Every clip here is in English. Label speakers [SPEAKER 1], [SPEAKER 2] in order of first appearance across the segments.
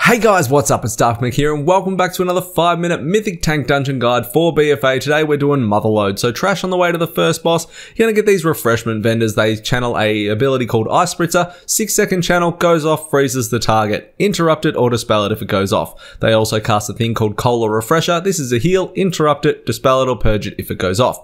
[SPEAKER 1] Hey guys, what's up? It's Dark here and welcome back to another 5-minute Mythic Tank Dungeon Guide for BFA. Today we're doing MOTHERLODE. So trash on the way to the first boss. You're going to get these refreshment vendors. They channel a ability called Ice Spritzer. 6-second channel, goes off, freezes the target. Interrupt it or dispel it if it goes off. They also cast a thing called Cola Refresher. This is a heal, interrupt it, dispel it or purge it if it goes off.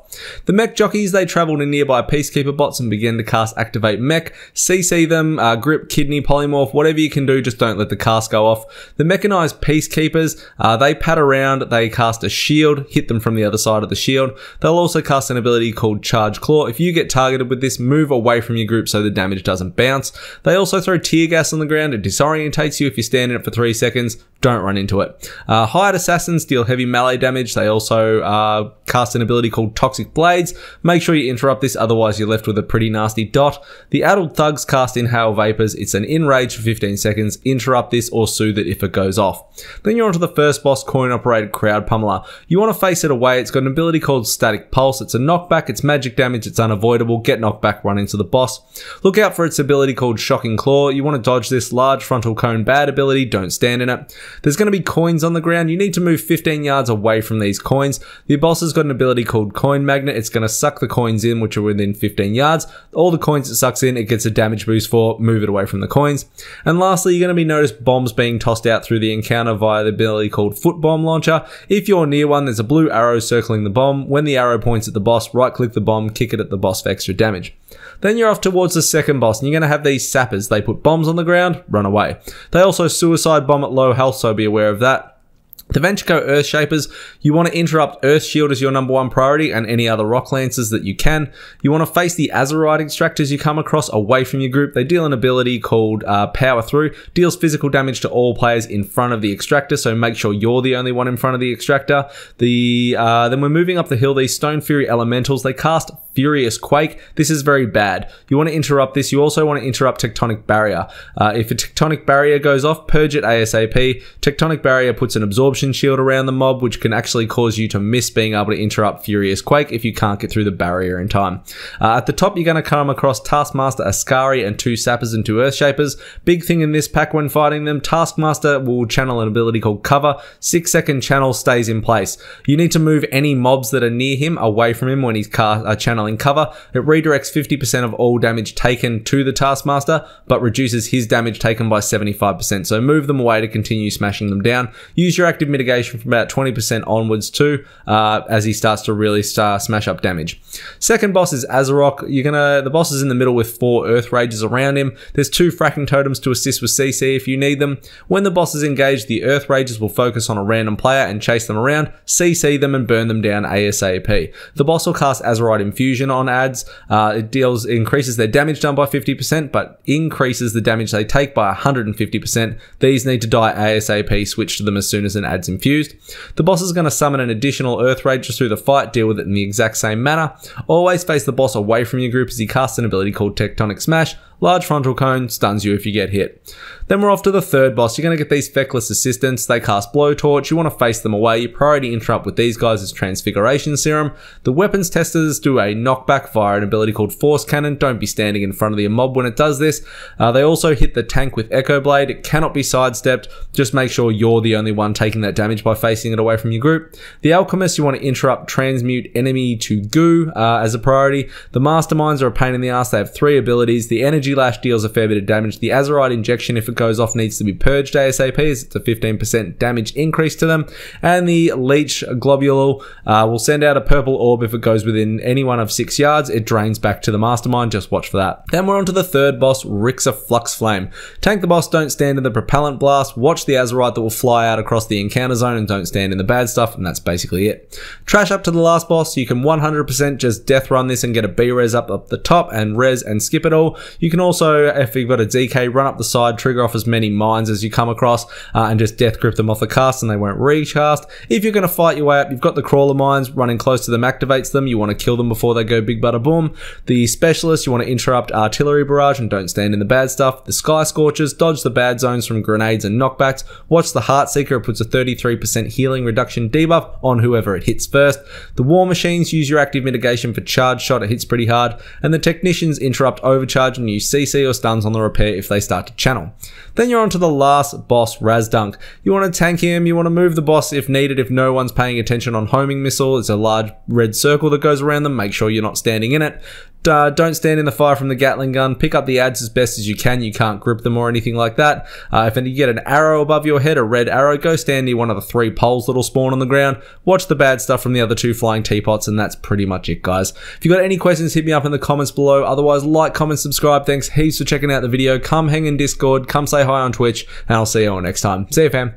[SPEAKER 1] The mech jockeys, they travel to nearby Peacekeeper bots and begin to cast Activate Mech. CC them, grip, kidney, polymorph, whatever you can do, just don't let the cast go off. The mechanized peacekeepers, they pat around, they cast a shield, hit them from the other side of the shield. They'll also cast an ability called Charge Claw. If you get targeted with this, move away from your group so the damage doesn't bounce. They also throw tear gas on the ground. It disorientates you if you stand in it for 3 seconds. Don't run into it. Hired assassins deal heavy melee damage. They also cast an ability called Toxic Blades. Make sure you interrupt this, otherwise you're left with a pretty nasty dot. The addled thugs cast Inhale Vapors. It's an enrage for 15 seconds. Interrupt this or soothe it if it goes off. Then you're onto the first boss, Coin Operated Crowd Pummeler. You want to face it away. It's got an ability called Static Pulse. It's a knockback. It's magic damage. It's unavoidable. Get knocked back, run into the boss. Look out for its ability called Shocking Claw. You want to dodge this. Large Frontal Cone bad ability. Don't stand in it. There's going to be coins on the ground. You need to move 15 yards away from these coins. The boss has got an ability called Coin Magnet. It's going to suck the coins in, which are within 15 yards. All the coins it sucks in, it gets a damage boost for. Move it away from the coins. And lastly, you're going to be noticed bombs being tossed out through the encounter via the ability called Foot Bomb Launcher. If you're near one, there's a blue arrow circling the bomb. When the arrow points at the boss, right click the bomb, kick it at the boss for extra damage. Then you're off towards the second boss, and you're going to have these sappers. They put bombs on the ground, run away. They also suicide bomb at low health, so be aware of that. The Ventrico Earth Shapers, you want to interrupt Earth Shield as your #1 priority and any other Rock Lancers that you can. You want to face the Azerite Extractors you come across away from your group. They deal an ability called Power Through, deals physical damage to all players in front of the Extractor, so make sure you're the only one in front of the Extractor. Then we're moving up the hill, these Stone Fury Elementals, they cast Furious Quake. This is very bad. You want to interrupt this. You also want to interrupt Tectonic Barrier. If a Tectonic Barrier goes off, purge it ASAP. Tectonic Barrier puts an absorption shield around the mob, which can actually cause you to miss being able to interrupt Furious Quake if you can't get through the barrier in time. At the top, you're going to come across Taskmaster, Ascari, and 2 Sappers and 2 Earthshapers. Big thing in this pack when fighting them, Taskmaster will channel an ability called Cover. 6-second channel stays in place. You need to move any mobs that are near him away from him when he's channeling Cover. It redirects 50% of all damage taken to the Taskmaster, but reduces his damage taken by 75%. So move them away to continue smashing them down. Use your active mitigation from about 20% onwards too, as he starts to really smash up damage. Second boss is Azerok. The boss is in the middle with 4 Earth Rages around him. There's 2 Fracking Totems to assist with CC if you need them. When the boss is engaged, the Earth Rages will focus on a random player and chase them around, CC them and burn them down ASAP. The boss will cast Azerite Infusion on ads. It increases their damage done by 50%, but increases the damage they take by 150%. These need to die ASAP. Switch to them as soon as an ad's infused. The boss is going to summon an additional Earth Rage just through the fight, deal with it in the exact same manner. Always face the boss away from your group as he casts an ability called Tectonic Smash. Large Frontal Cone stuns you if you get hit. Then we're off to the third boss. You're going to get these Feckless Assistants. They cast Blowtorch. You want to face them away. Your priority interrupt with these guys is Transfiguration Serum. The Weapons Testers do a knockback via an ability called Force Cannon. Don't be standing in front of the mob when it does this. They also hit the tank with Echo Blade. It cannot be sidestepped. Just make sure you're the only one taking that damage by facing it away from your group. The Alchemists, you want to interrupt Transmute Enemy to Goo as a priority. The Masterminds are a pain in the ass. They have 3 abilities. The Energy Lash deals a fair bit of damage. The Azerite Injection, if it goes off, needs to be purged ASAP as it's a 15% damage increase to them. And the Leech Globule will send out a purple orb if it goes within any one of 6 yards. It drains back to the Mastermind. Just watch for that. Then we're on to the third boss, Rixa Flux Flame. Tank the boss, don't stand in the Propellant Blast. Watch the Azerite that will fly out across the encounter zone, and don't stand in the bad stuff, and that's basically it. Trash up to the last boss. You can 100% just death run this and get a B-res up the top and res and skip it all. You can also, if you've got a DK, run up the side, trigger off as many mines as you come across, and just death grip them off the cast and they won't recast. If you're going to fight your way up, you've got the Crawler Mines. Running close to them activates them. You want to kill them before they go big bada boom. The Specialist, you want to interrupt artillery barrage and don't stand in the bad stuff. The Sky Scorchers, dodge the bad zones from grenades and knockbacks. Watch the Heartseeker, it puts a 33% healing reduction debuff on whoever it hits first. The War Machines, use your active mitigation for charge shot, it hits pretty hard. And the Technicians, interrupt overcharge and use CC or stuns on the repair if they start to channel. Then you're on to the last boss, Razdunk. You want to tank him, you want to move the boss if needed if no one's paying attention on homing missile. It's a large red circle that goes around them, make sure you're not standing in it. Don't stand in the fire from the Gatling gun. Pick up the adds as best as you can. You can't grip them or anything like that. If you get an arrow above your head, a red arrow, go stand near one of the 3 poles that'll spawn on the ground. Watch the bad stuff from the other 2 flying teapots, and that's pretty much it, guys. If you got any questions, hit me up in the comments below. Otherwise, like, comment, subscribe. Thanks heaps for checking out the video. Come hang in Discord. Come say hi on Twitch, and I'll see you all next time. See you, fam.